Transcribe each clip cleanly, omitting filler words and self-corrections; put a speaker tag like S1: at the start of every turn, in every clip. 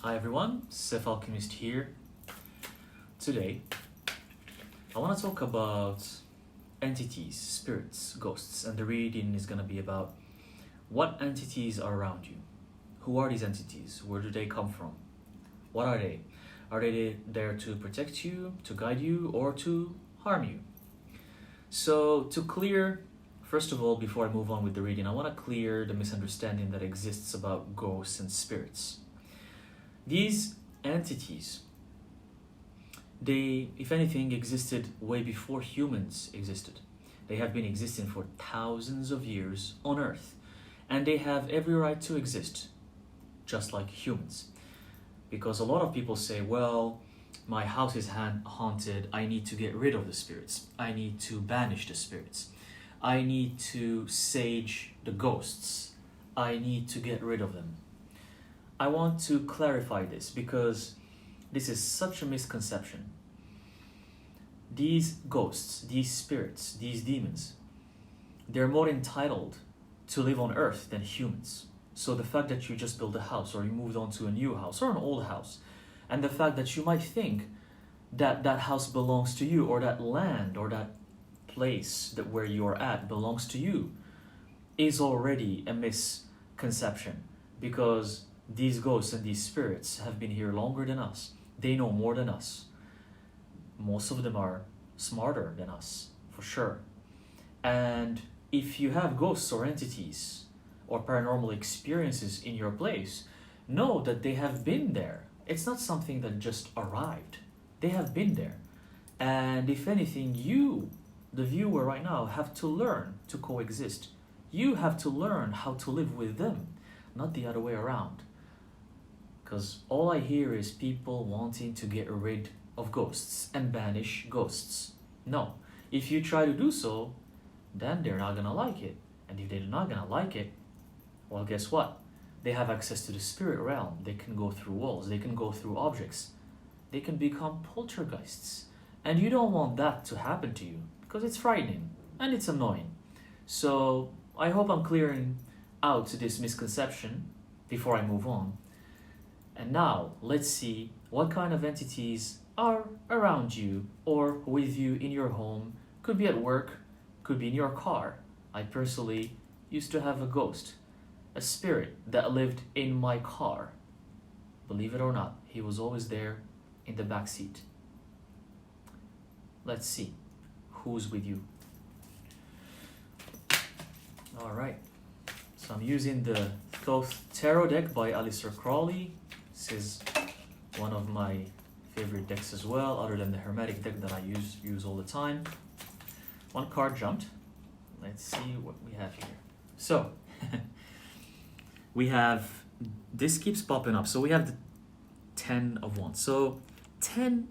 S1: Hi everyone, Alchemist here. Today, I want to talk about entities, spirits, ghosts, and the reading is going to be about what entities are around you. Who are these entities? Where do they come from? What are they? Are they there to protect you, to guide you, or to harm you? So, first of all, before I move on with the reading, I want to clear the misunderstanding that exists about ghosts and spirits. These entities, they, if anything, existed way before humans existed. They have been existing for thousands of years on Earth, and they have every right to exist, just like humans. Because a lot of people say, well, my house is haunted, I need to get rid of the spirits. I need to banish the spirits. I need to sage the ghosts. I need to get rid of them. I want to clarify this because this is such a misconception. These ghosts, these spirits, these demons, they're more entitled to live on Earth than humans. So the fact that you just built a house or you moved on to a new house or an old house, and the fact that you might think that that house belongs to you, or that land or that place that where you're at belongs to you, is already a misconception, because these ghosts and these spirits have been here longer than us. They know more than us. Most of them are smarter than us, for sure. And if you have ghosts or entities or paranormal experiences in your place, know that they have been there. It's not something that just arrived. They have been there. And if anything, you, the viewer right now, have to learn to coexist. You have to learn how to live with them, not the other way around. Because all I hear is people wanting to get rid of ghosts and banish ghosts. No, if you try to do so, then they're not gonna like it. And if they're not gonna like it, well, guess what? They have access to the spirit realm. They can go through walls, they can go through objects. They can become poltergeists. And you don't want that to happen to you, because it's frightening and it's annoying. So I hope I'm clearing out this misconception before I move on. And now, let's see what kind of entities are around you or with you in your home. Could be at work, could be in your car. I personally used to have a ghost, a spirit that lived in my car. Believe it or not, he was always there in the back seat. Let's see who's with you. All right, so I'm using the Thoth Tarot deck by Aleister Crowley. This is one of my favorite decks as well, other than the Hermetic deck that I use all the time. One card jumped. Let's see what we have here. So, we have, this keeps popping up. So we have the 10 of Wands. So 10,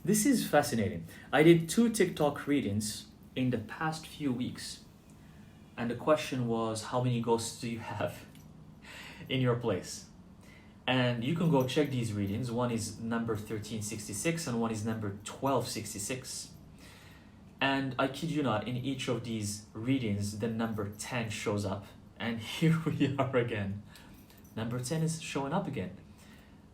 S1: this is fascinating. I did 2 TikTok readings in the past few weeks. And the question was, how many ghosts do you have in your place? And you can go check these readings. One is number 1366 and one is number 1266. And I kid you not, in each of these readings, the number 10 shows up. And here we are again. Number 10 is showing up again.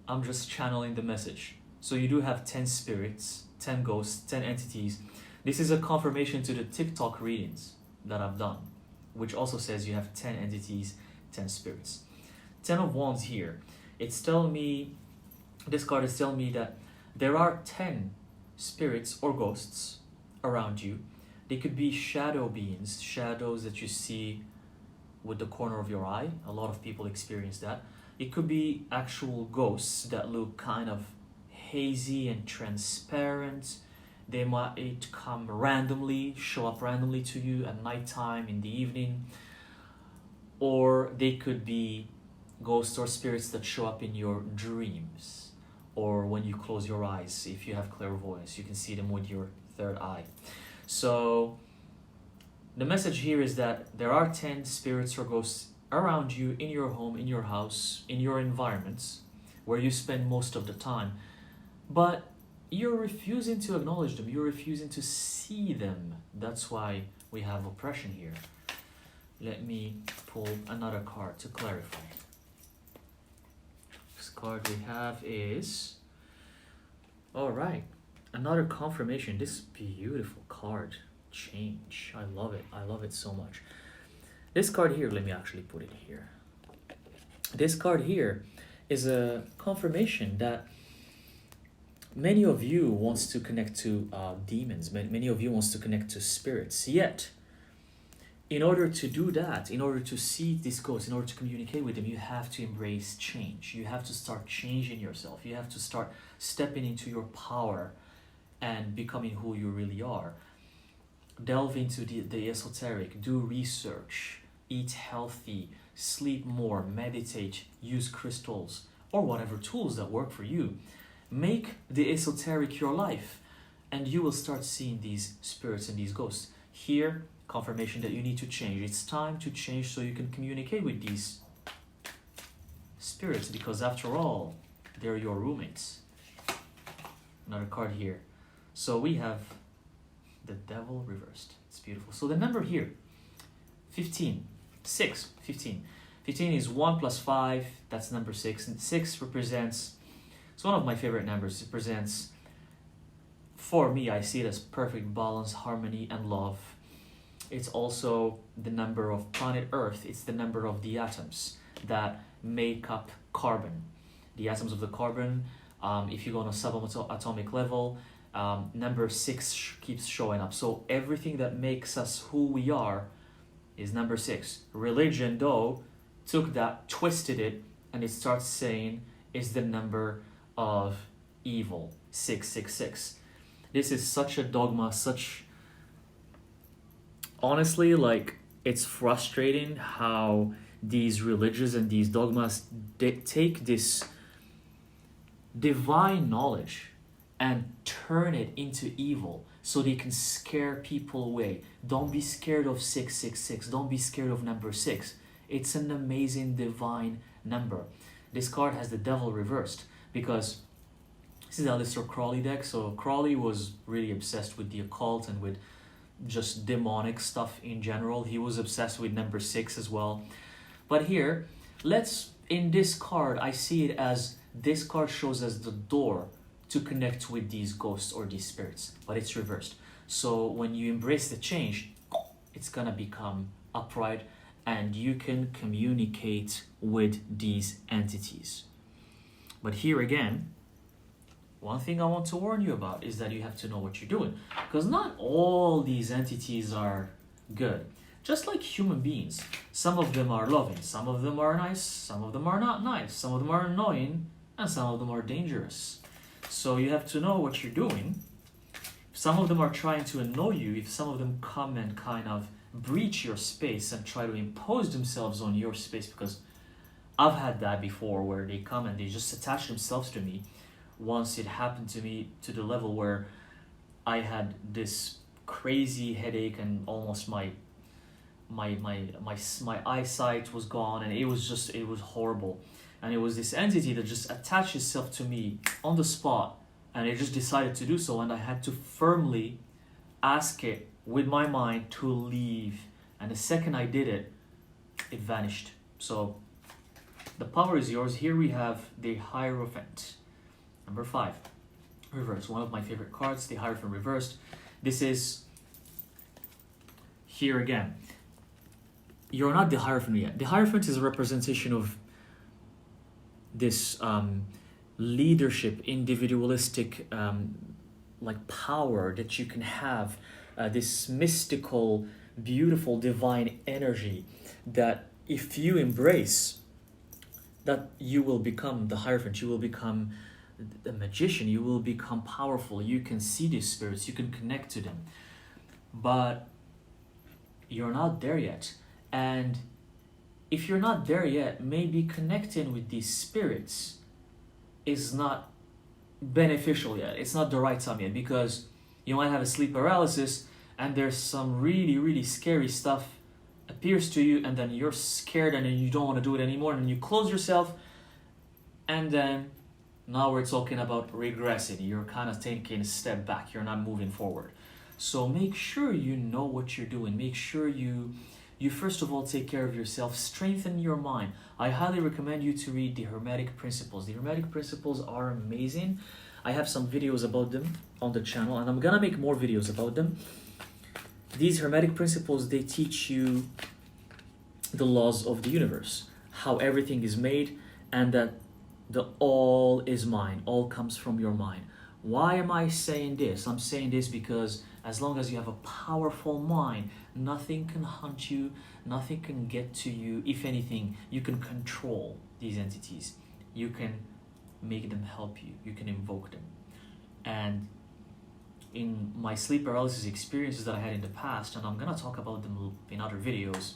S1: I'm just channeling the message. So you do have 10 spirits, 10 ghosts, 10 entities. This is a confirmation to the TikTok readings that I've done, which also says you have 10 entities, 10 spirits. 10 of Wands here. It's telling me, this card is telling me that there are 10 spirits or ghosts around you. They could be shadow beings, shadows that you see with the corner of your eye. A lot of people experience that. It could be actual ghosts that look kind of hazy and transparent. They might come randomly, show up randomly to you at nighttime, in the evening. Or they could be ghosts or spirits that show up in your dreams, or when you close your eyes. If you have clairvoyance, you can see them with your third eye. So the message here is that there are 10 spirits or ghosts around you, in your home, in your house, in your environments where you spend most of the time, but you're refusing to acknowledge them, you're refusing to see them. That's why we have oppression here. Let me pull another card to clarify. card we have is, all right, another confirmation. This beautiful card, change. I love it. I love it so much. This card here, let me actually put it here. This card here is a confirmation that many of you wants to connect to demons. Many of you wants to connect to spirits. Yet, in order to do that, in order to see this ghost, in order to communicate with them, you have to embrace change. You have to start changing yourself. You have to start stepping into your power and becoming who you really are. Delve into the esoteric, do research, eat healthy, sleep more, meditate, use crystals, or whatever tools that work for you. Make the esoteric your life, and you will start seeing these spirits and these ghosts. Here, confirmation that you need to change. It's time to change so you can communicate with these spirits, because after all, they're your roommates. Another card here. So we have the devil reversed. It's beautiful. So the number here, 15, 6, 15. 15 is 1 plus 5, that's number 6. And 6 represents, it's one of my favorite numbers. It represents, for me, I see it as perfect balance, harmony, and love. It's also the number of planet Earth. It's the number of the atoms that make up carbon. The atoms of the carbon, if you go on a subatomic level, number 6 keeps showing up. So everything that makes us who we are is number 6. Religion, though, took that, twisted it, and it starts saying is the number of evil, 666. This is such a dogma, such... Honestly, like, it's frustrating how these religions and these dogmas, they take this divine knowledge and turn it into evil so they can scare people away. Don't be scared of 666. Don't be scared of number 6. It's an amazing divine number. This card has the devil reversed because this is Aleister Crowley deck. So Crowley was really obsessed with the occult and with just demonic stuff in general. He was obsessed with number 6 as well. But here, in this card, I see it as this card shows us the door to connect with these ghosts or these spirits, but it's reversed. So when you embrace the change, it's gonna become upright and you can communicate with these entities. But here again, one thing I want to warn you about is that you have to know what you're doing, because not all these entities are good. Just like human beings, some of them are loving, some of them are nice, some of them are not nice, some of them are annoying, and some of them are dangerous. So you have to know what you're doing. Some of them are trying to annoy you. If some of them come and kind of breach your space and try to impose themselves on your space, because I've had that before where they come and they just attach themselves to me. Once it happened to me to the level where I had this crazy headache and almost my eyesight was gone, and it was horrible. And it was this entity that just attached itself to me on the spot, and it just decided to do so, and I had to firmly ask it with my mind to leave. And the second I did it, it vanished. So the power is yours. Here we have the Hierophant. Number 5, reverse. One of my favorite cards, the Hierophant reversed. This is, here again, you're not the Hierophant yet. The Hierophant is a representation of this leadership, individualistic like power that you can have, this mystical, beautiful, divine energy that if you embrace, that you will become the Hierophant, you will become a magician, you will become powerful, you can see these spirits, you can connect to them. But you're not there yet. And if you're not there yet, maybe connecting with these spirits is not beneficial yet. It's not the right time yet, because you might have a sleep paralysis and there's some really, really scary stuff appears to you, and then you're scared and then you don't want to do it anymore, and you close yourself, and then now we're talking about regressing. You're kind of taking a step back. You're not moving forward. So make sure you know what you're doing. Make sure you you first of all take care of yourself, strengthen your mind. I highly recommend you to read the Hermetic Principles. The Hermetic Principles are amazing. I have some videos about them on the channel, and I'm gonna make more videos about them. These Hermetic Principles, they teach you the laws of the universe, how everything is made, and that the all is mind, all comes from your mind. Why am I saying this? I'm saying this because as long as you have a powerful mind, nothing can hunt you, nothing can get to you. If anything, you can control these entities. You can make them help you. You can invoke them. And in my sleep paralysis experiences that I had in the past, and I'm gonna talk about them in other videos,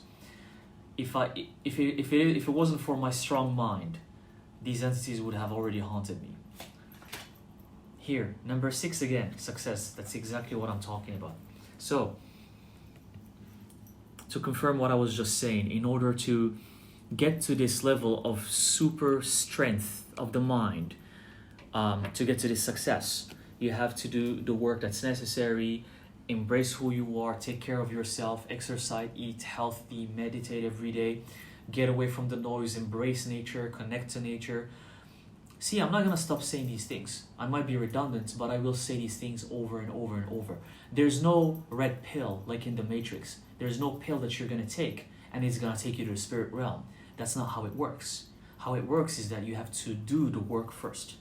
S1: if it wasn't for my strong mind, these entities would have already haunted me. Here, number 6 again, success. That's exactly what I'm talking about. So, to confirm what I was just saying, in order to get to this level of super strength of the mind, to get to this success, you have to do the work that's necessary, embrace who you are, take care of yourself, exercise, eat healthy, meditate every day, get away from the noise, embrace nature, connect to nature. See, I'm not going to stop saying these things. I might be redundant, but I will say these things over and over and over. There's no red pill like in the Matrix. There's no pill that you're going to take and it's going to take you to the spirit realm. That's not how it works. How it works is that you have to do the work first.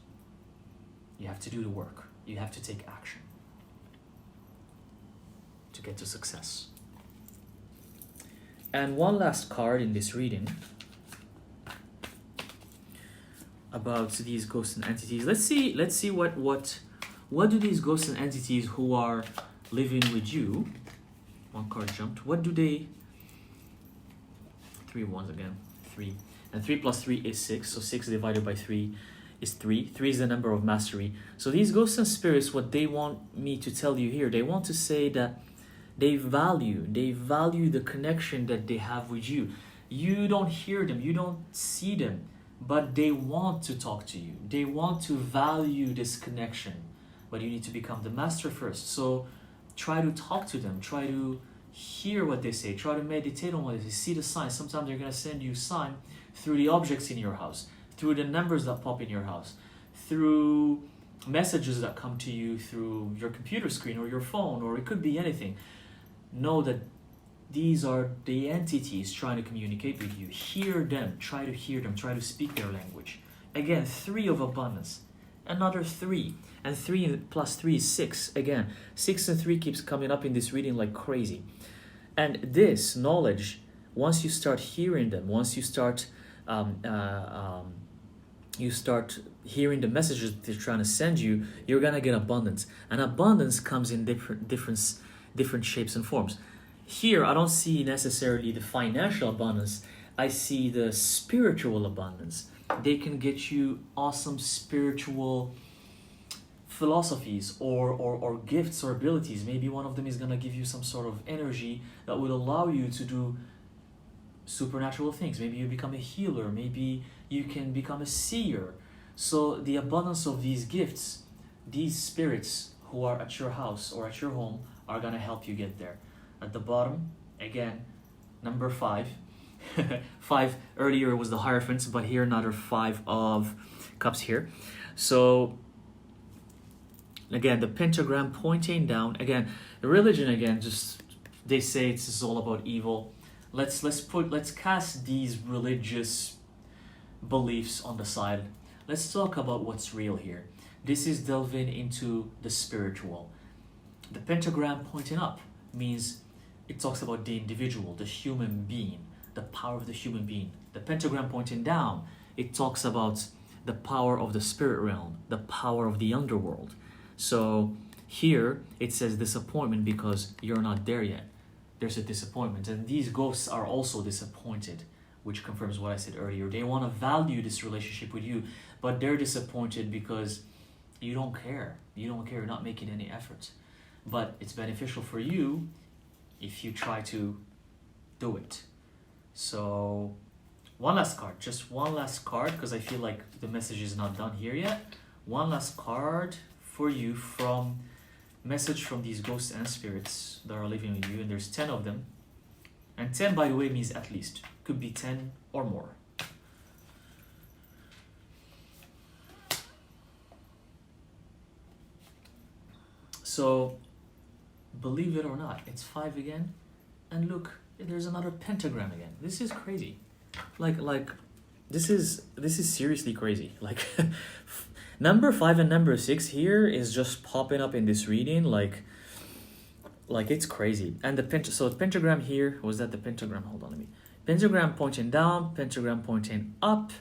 S1: You have to do the work. You have to take action to get to success. And one last card in this reading about these ghosts and entities. Let's see what do these ghosts and entities who are living with you, one card jumped, what do they, 3 ones again, 3, and 3 plus 3 is 6, so 6 divided by 3 is 3. 3 is the number of mastery. So these ghosts and spirits, what they want me to tell you here, they want to say that they value the connection that they have with you. You don't hear them, you don't see them, but they want to talk to you. They want to value this connection, but you need to become the master first. So try to talk to them, try to hear what they say, try to meditate on what they say, see the signs. Sometimes they're going to send you a sign through the objects in your house, through the numbers that pop in your house, through messages that come to you through your computer screen or your phone, or it could be anything. Know that these are the entities trying to communicate with you. Hear them, try to hear them, try to speak their language. Again, 3 of abundance, another 3, and 3 plus 3 is 6. Again, 6 and 3 keeps coming up in this reading like crazy. And this knowledge, once you start hearing them, once you start hearing the messages that they're trying to send you, you're gonna get abundance. And abundance comes in different shapes and forms. Here, I don't see necessarily the financial abundance. I see the spiritual abundance. They can get you awesome spiritual philosophies or gifts or abilities. Maybe one of them is going to give you some sort of energy that will allow you to do supernatural things. Maybe you become a healer. Maybe you can become a seer. So the abundance of these gifts, these spirits who are at your house or at your home are going to help you get there. At the bottom, again, number 5. 5 earlier was the Hierophant, but here another 5 of cups here. So again, the pentagram pointing down. Again, the religion, again, just they say it's all about evil. Let's cast these religious beliefs on the side. Let's talk about what's real here. This is delving into the spiritual. The pentagram pointing up means it talks about the individual, the human being, the power of the human being. The pentagram pointing down, it talks about the power of the spirit realm, the power of the underworld. So here it says disappointment because you're not there yet. There's a disappointment, and these ghosts are also disappointed, which confirms what I said earlier. They want to value this relationship with you, but they're disappointed because you don't care. You're not making any effort. But it's beneficial for you if you try to do it. So one last card, just one last card, because I feel like the message is not done here yet. One last card for you message from these ghosts and spirits that are living with you, and there's 10 of them. And 10, by the way, means at least. Could be 10 or more. So, believe it or not, it's 5 again. And look, there's another pentagram again. This is crazy. Like, this is seriously crazy. Like, number 5 and number 6 here is just popping up in this reading. Like it's crazy. And the pentagram here, was that the pentagram? Hold on, let me. Pentagram pointing down, pentagram pointing up.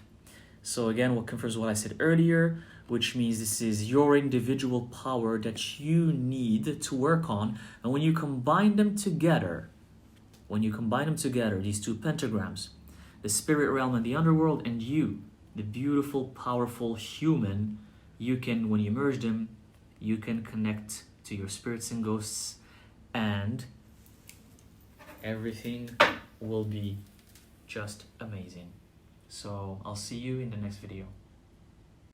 S1: So again, what confirms what I said earlier, which means this is your individual power that you need to work on. And when you combine them together, these two pentagrams, the spirit realm and the underworld, and you, the beautiful, powerful human, you can, when you merge them, you can connect to your spirits and ghosts, and everything will be just amazing. So I'll see you in the next video.